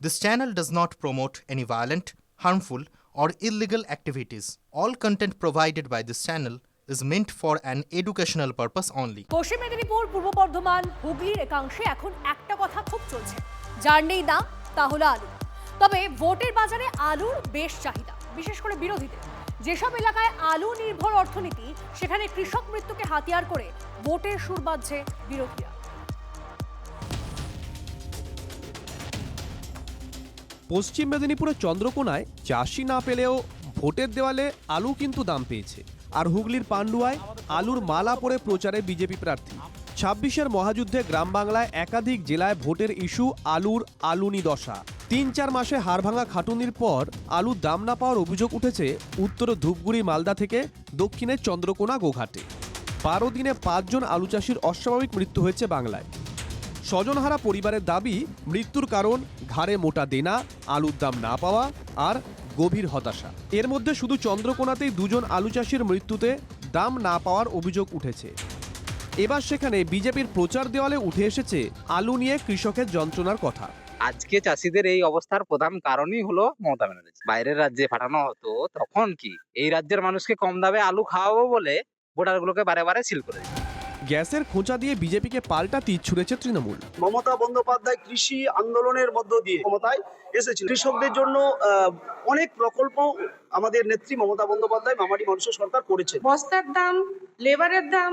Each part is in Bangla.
This channel does not promote any violent, harmful, or illegal activities. All content provided by this channel is meant for an educational purpose only. পশ্চিম মেদিনীপুর, পূর্ব বর্ধমান, হুগলির একাংশে এখন একটা কথা খুব চলছে, যার নেই দাম তা হলো আলু। তবে ভোটের বাজারে আলুর বেশ চাহিদা, বিশেষ করে বিরোধীদের। যেসব এলাকায় আলু নির্ভর অর্থনীতি, সেখানে কৃষক মৃত্যুকে হাতিয়ার করে ভোটের সুর বাজছে বিরোধীরা। পশ্চিম মেদিনীপুরের চন্দ্রকোনায় চাষি না পেলেও ভোটের দেওয়ালে আলু কিন্তু দাম পেয়েছে। আর হুগলির পান্ডুয়ায় আলুর মালা পরে প্রচারে বিজেপি প্রার্থী। ২৬-এর মহাযুদ্ধে গ্রাম বাংলায় একাধিক জেলায় ভোটের ইস্যু আলুর আলুনি দশা। ৩-৪ মাসে হাড়ভাঙা খাটুনির পর আলুর দাম না পাওয়ার অভিযোগ উঠেছে উত্তরে ধূপগুড়ি মালদা থেকে দক্ষিণে চন্দ্রকোনা গোঘাটে। ১২ দিনে ৫ জন আলু চাষির অস্বাভাবিক মৃত্যু হয়েছে বাংলায়। স্বজনহারা পরিবারের দাবি, মৃত্যুর কারণ ঘাড়ে মোটা দেনা, আলুর দাম না পাওয়া আর গভীর হতাশা। এর মধ্যে শুধু চন্দ্রকোনাতেই ২ জন আলু চাষির মৃত্যুতে দাম না পাওয়ার অভিযোগ উঠেছে। এবার সেখানে বিজেপির প্রচার দেওয়ালে উঠে এসেছে আলু নিয়ে কৃষকের যন্ত্রণার কথা। আজকে চাষিদের এই অবস্থার প্রধান কারণই হলো মমতা ব্যানার্জি। বাইরের রাজ্যে পাঠানো হতো, তখন কি এই রাজ্যের মানুষকে কম দামে আলু খাওয়াবো বলে ভোটারগুলোকে বারে বারে সিল করে দিত। গ্যাসের খোঁচা দিয়ে বিজেপিকে পাল্টা তীর ছুঁড়েছে তৃণমূল। মমতা বন্দ্যোপাধ্যায় কৃষি আন্দোলনের মধ্য দিয়ে ক্ষমতায় এসেছিল। কৃষকদের জন্য অনেক প্রকল্প আমাদের নেত্রী মমতা বন্দ্যোপাধ্যায় মামাটি মানুষের সরকার করেছে। বস্তার দাম, লেবারের দাম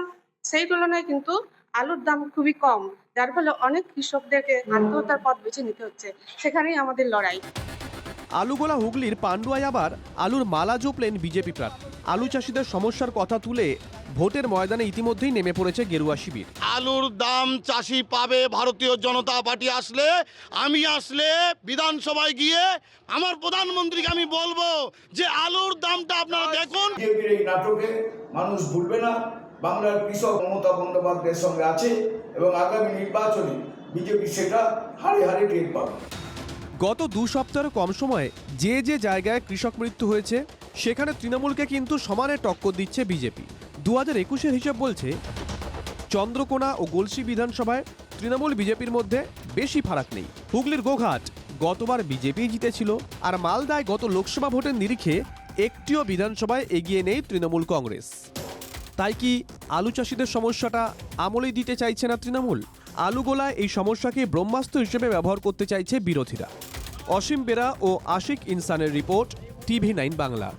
সেই তুলনায় কিন্তু আলুর দাম খুবই কম, যার ফলে অনেক কৃষকদেরকে আত্মহত্যার পথ বেছে নিতে হচ্ছে। সেখানেই আমাদের লড়াই। আলুগোলা হুগলির পান্ডুয়ায় আবার আলুর মালা জপলেন বিজেপি প্রার্থী। আলু চাষিদের সমস্যার কথা তুলে ভোটের ময়দানে ইতিমধ্যেই নেমে পড়েছে গেরুয়া শিবির। আলুর দাম চাষি পাবে ভারতীয় জনতা পার্টি আসলে। আমি আসলে বিধানসভায় গিয়ে আমার প্রধানমন্ত্রীকে আমি বলবো যে আলুর দামটা আপনারা দেখুন। বিজেপির এই নাটকে মানুষ ভুলবে না, বাংলার কৃষক মমতা বন্দ্যোপাধ্যায়ের সঙ্গে আছে এবং আগামী নির্বাচনে বিজেপি সেটা হারে হারে টের পাবে। গত ২ সপ্তাহের কম সময়ে যে যে জায়গায় কৃষক মৃত্যু হয়েছে, সেখানে তৃণমূলকে কিন্তু সমানে টক্কর দিচ্ছে বিজেপি। ২০২১-এর হিসেব বলছে চন্দ্রকোনা ও গলসি বিধানসভায় তৃণমূল বিজেপির মধ্যে বেশি ফারাক নেই। হুগলির গোঘাট গতবার বিজেপি জিতেছিল, আর মালদায় গত লোকসভা ভোটের নিরিখে একটিও বিধানসভায় এগিয়ে নেই তৃণমূল কংগ্রেস। তাই কি আলু চাষিদের সমস্যাটা আমলেই দিতে চাইছে না তৃণমূল? আলুগোলায় এই সমস্যাকে ব্রহ্মাস্ত্র হিসেবে ব্যবহার করতে চাইছে বিরোধীরা। অসীম বেরা ও আশিক ইনসানের রিপোর্ট, TV9 বাংলা।